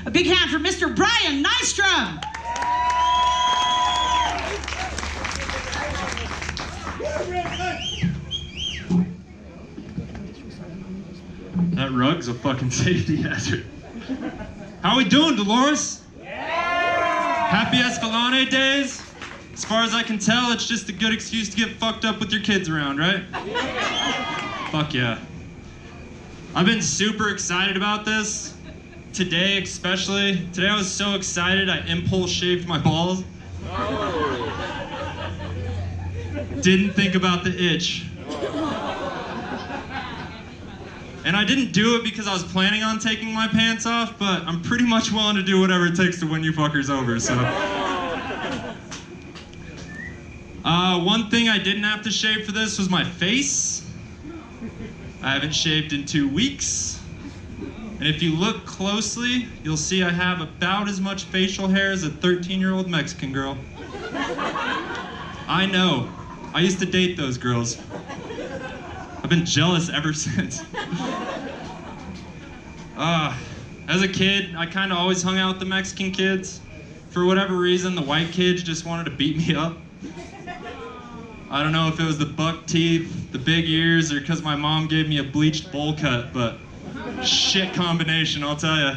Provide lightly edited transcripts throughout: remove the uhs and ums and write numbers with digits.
A big hand for Mr. Brian Nystrom. That rug's a fucking safety hazard. How we doing, Dolores? Happy Escalante Days? As far as I can tell, it's just a good excuse to get fucked up with your kids around, right? Fuck yeah. I've been super excited about this. Today especially. Today I was so excited I impulse shaved my balls. Didn't think about the itch. And I didn't do it because I was planning on taking my pants off, but I'm pretty much willing to do whatever it takes to win you fuckers over, so. One thing I didn't have to shave for this was my face. I haven't shaved in 2 weeks. And if you look closely, you'll see I have about as much facial hair as a 13-year-old Mexican girl. I know. I used to date those girls. I've been jealous ever since. As a kid, I kind of always hung out with the Mexican kids. For whatever reason, the white kids just wanted to beat me up. I don't know if it was the buck teeth, the big ears, or because my mom gave me a bleached bowl cut, but shit combination, I'll tell ya.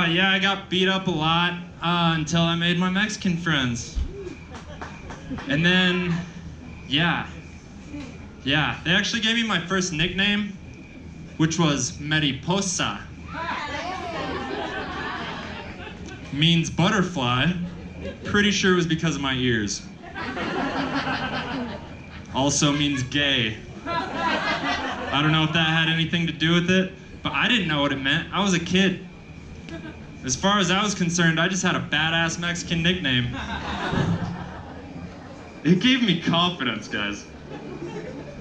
Yeah, I got beat up a lot until I made my Mexican friends. And then, yeah, they actually gave me my first nickname, which was Mariposa. Means butterfly. Pretty sure it was because of my ears. Also means gay. I don't know if that had anything to do with it, but I didn't know what it meant. I was a kid. As far as I was concerned, I just had a badass Mexican nickname. It gave me confidence, guys.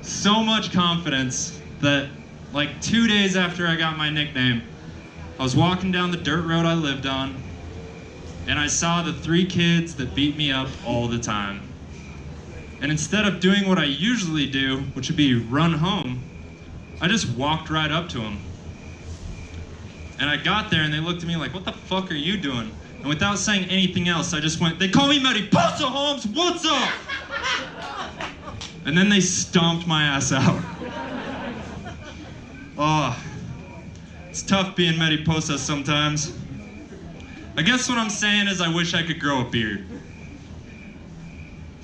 So much confidence that, like 2 days after I got my nickname, I was walking down the dirt road I lived on, and I saw the 3 kids that beat me up all the time. And instead of doing what I usually do, which would be run home, I just walked right up to them. And I got there and they looked at me like, what the fuck are you doing? And without saying anything else, I just went, they call me Mariposa, Holmes, what's up? And then they stomped my ass out. Oh, it's tough being Mariposa sometimes. I guess what I'm saying is I wish I could grow a beard.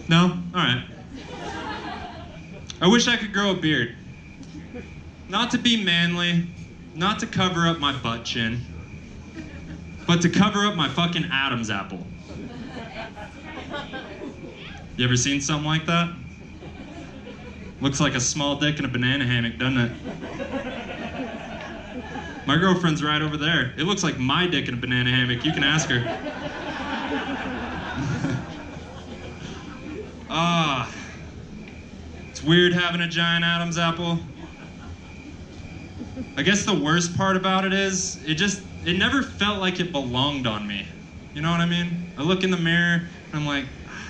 No? Alright. I wish I could grow a beard. Not to be manly, not to cover up my butt chin, but to cover up my fucking Adam's apple. You ever seen something like that? Looks like a small dick in a banana hammock, doesn't it? My girlfriend's right over there. It looks like my dick in a banana hammock. You can ask her. It's weird having a giant Adam's apple. I guess the worst part about it is, it never felt like it belonged on me. You know what I mean? I look in the mirror and I'm like,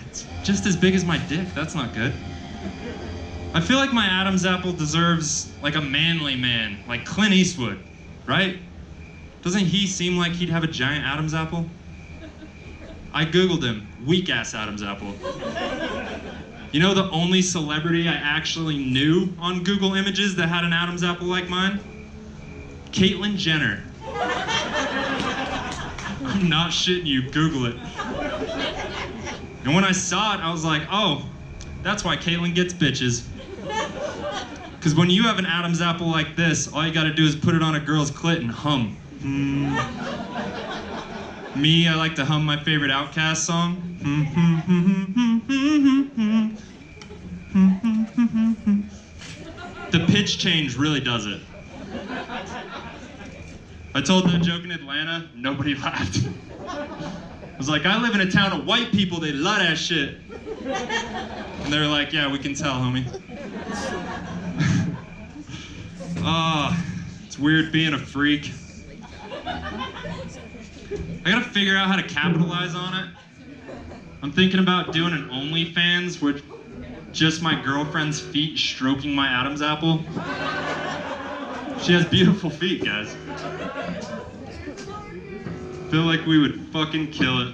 it's just as big as my dick. That's not good. I feel like my Adam's apple deserves like a manly man, like Clint Eastwood, right? Doesn't he seem like he'd have a giant Adam's apple? I Googled him, weak-ass Adam's apple. You know the only celebrity I actually knew on Google Images that had an Adam's apple like mine? Caitlyn Jenner. I'm not shitting you, Google it. And when I saw it, I was like, oh, that's why Caitlyn gets bitches. Because when you have an Adam's apple like this, all you gotta do is put it on a girl's clit and hum. Me, I like to hum my favorite Outkast song. The pitch change really does it. I told that joke in Atlanta, nobody laughed. I was like, I live in a town of white people, they love that shit. And they were like, yeah, we can tell, homie. It's weird being a freak. I gotta figure out how to capitalize on it. I'm thinking about doing an OnlyFans with just my girlfriend's feet stroking my Adam's apple. She has beautiful feet, guys. Feel like we would fucking kill it.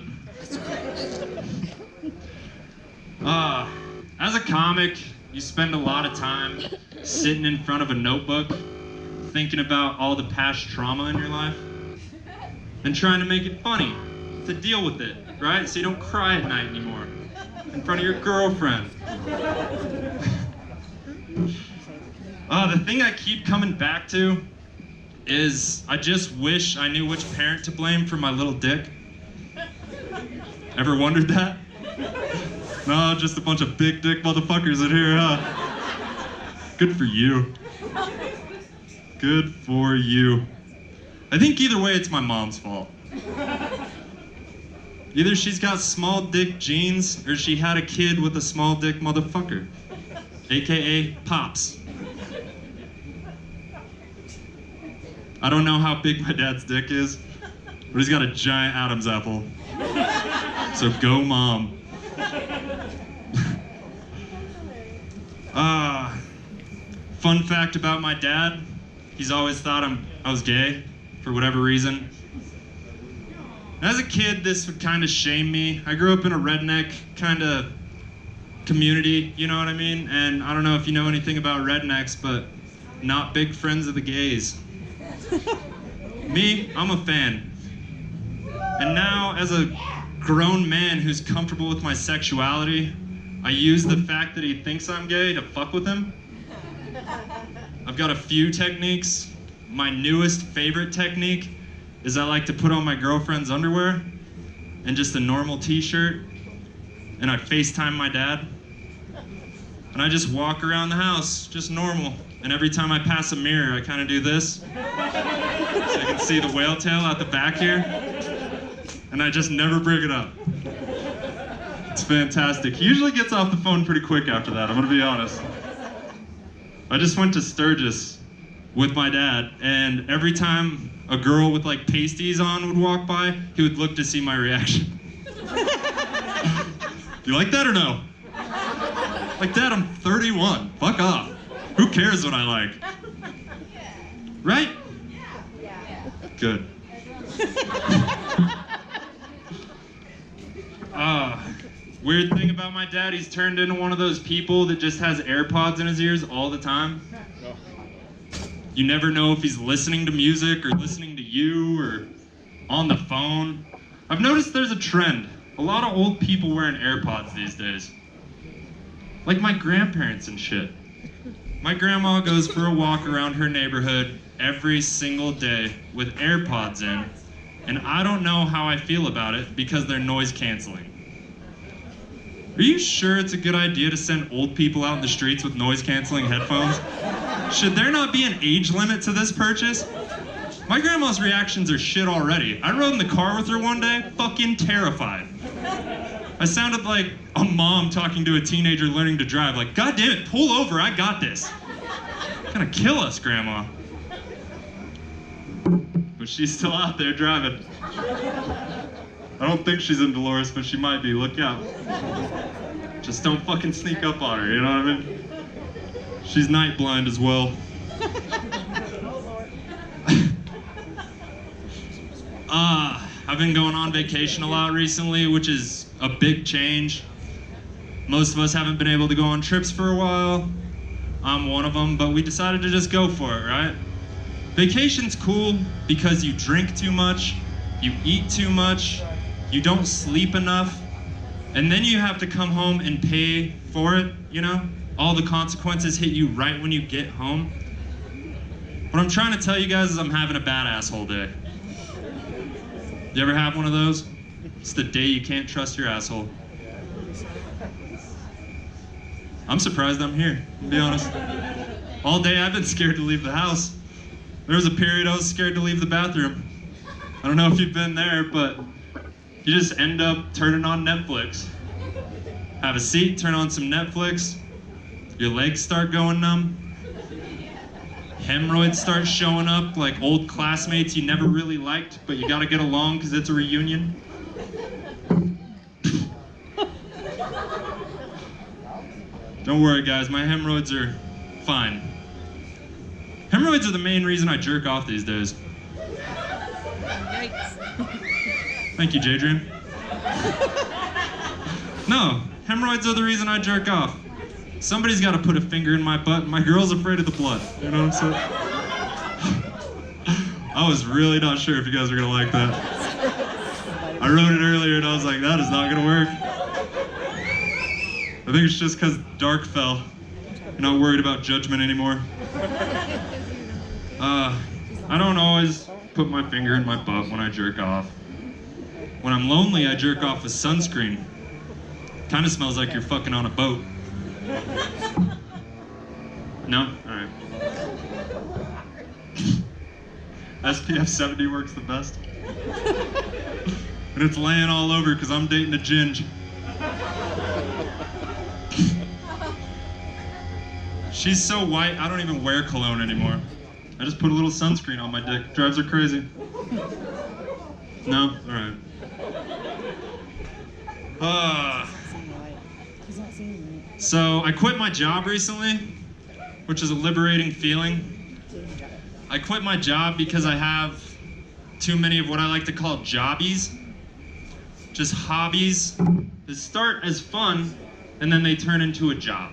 As a comic, you spend a lot of time sitting in front of a notebook, thinking about all the past trauma in your life, and trying to make it funny, to deal with it, right? So you don't cry at night anymore, in front of your girlfriend. The thing I keep coming back to is I just wish I knew which parent to blame for my little dick. Ever wondered that? No, just a bunch of big dick motherfuckers in here, huh? Good for you. Good for you. I think either way it's my mom's fault. Either she's got small dick genes or she had a kid with a small dick motherfucker, AKA Pops. I don't know how big my dad's dick is, but he's got a giant Adam's apple. So go mom. Fun fact about my dad, he's always thought I was gay for whatever reason. As a kid, this would kind of shame me. I grew up in a redneck kind of community, you know what I mean? And I don't know if you know anything about rednecks, but not big friends of the gays. Me, I'm a fan. And now, as a grown man who's comfortable with my sexuality, I use the fact that he thinks I'm gay to fuck with him. I've got a few techniques. My newest favorite technique is I like to put on my girlfriend's underwear and just a normal t-shirt, and I FaceTime my dad. And I just walk around the house, just normal. And every time I pass a mirror, I kind of do this. So I can see the whale tail out the back here. And I just never bring it up. It's fantastic. He usually gets off the phone pretty quick after that, I'm gonna be honest. I just went to Sturgis with my dad, and every time a girl with like pasties on would walk by, he would look to see my reaction. You like that or no? Like, Dad, I'm 31. Fuck off. Who cares what I like? Right? Good. Weird thing about my dad, he's turned into one of those people that just has AirPods in his ears all the time. You never know if he's listening to music or listening to you or on the phone. I've noticed there's a trend. A lot of old people wearing AirPods these days. Like my grandparents and shit. My grandma goes for a walk around her neighborhood every single day with AirPods in, and I don't know how I feel about it because they're noise canceling. Are you sure it's a good idea to send old people out in the streets with noise canceling headphones? Should there not be an age limit to this purchase? My grandma's reactions are shit already. I rode in the car with her one day, fucking terrified. I sounded like a mom talking to a teenager learning to drive, like, God damn it, pull over, I got this. You're gonna kill us, Grandma. But she's still out there driving. I don't think she's in Dolores, but she might be, look out. Just don't fucking sneak up on her, you know what I mean? She's night blind as well. I've been going on vacation a lot recently, which is a big change. Most of us haven't been able to go on trips for a while. I'm one of them, but we decided to just go for it, right? Vacation's cool because you drink too much, you eat too much, you don't sleep enough, and then you have to come home and pay for it, you know? All the consequences hit you right when you get home. What I'm trying to tell you guys is I'm having a bad asshole day. You ever have one of those? It's the day you can't trust your asshole. I'm surprised I'm here, to be honest. All day I've been scared to leave the house. There was a period I was scared to leave the bathroom. I don't know if you've been there, but you just end up turning on Netflix. Have a seat, turn on some Netflix. Your legs start going numb. Hemorrhoids start showing up like old classmates you never really liked, but you gotta get along because it's a reunion. Don't worry, guys, my hemorrhoids are fine. Hemorrhoids are the main reason I jerk off these days. Thank you, J-Dream. No, hemorrhoids are the reason I jerk off. Somebody's got to put a finger in my butt, and my girl's afraid of the blood. You know what I'm saying? I was really not sure if you guys were gonna like that. I wrote it earlier, and I was like, that is not gonna work. I think it's just because Dark fell. You're not worried about judgment anymore. I don't always put my finger in my butt when I jerk off. When I'm lonely, I jerk off with sunscreen. Kind of smells like you're fucking on a boat. No? Alright. SPF 70 works the best. And it's laying all over because I'm dating a ginge. She's so white, I don't even wear cologne anymore. I just put a little sunscreen on my dick. Drives her crazy. No? Alright. So I quit my job recently, which is a liberating feeling. I quit my job because I have too many of what I like to call jobbies. Just hobbies that start as fun and then they turn into a job.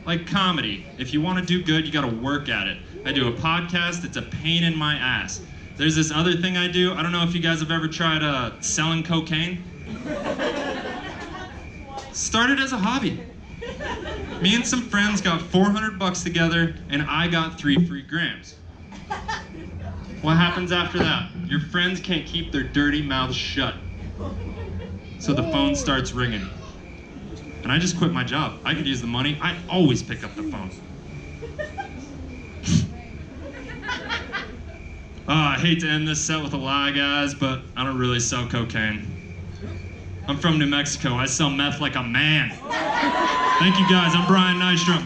Like comedy. If you want to do good, you got to work at it. I do a podcast, it's a pain in my ass. There's this other thing I do. I don't know if you guys have ever tried selling cocaine. Started as a hobby. Me and some friends got $400 together and I got 3 free grams. What happens after that? Your friends can't keep their dirty mouths shut. So the phone starts ringing. And I just quit my job. I could use the money. I always pick up the phone. I hate to end this set with a lie, guys, but I don't really sell cocaine. I'm from New Mexico. I sell meth like a man. Thank you, guys. I'm Brian Nystrom.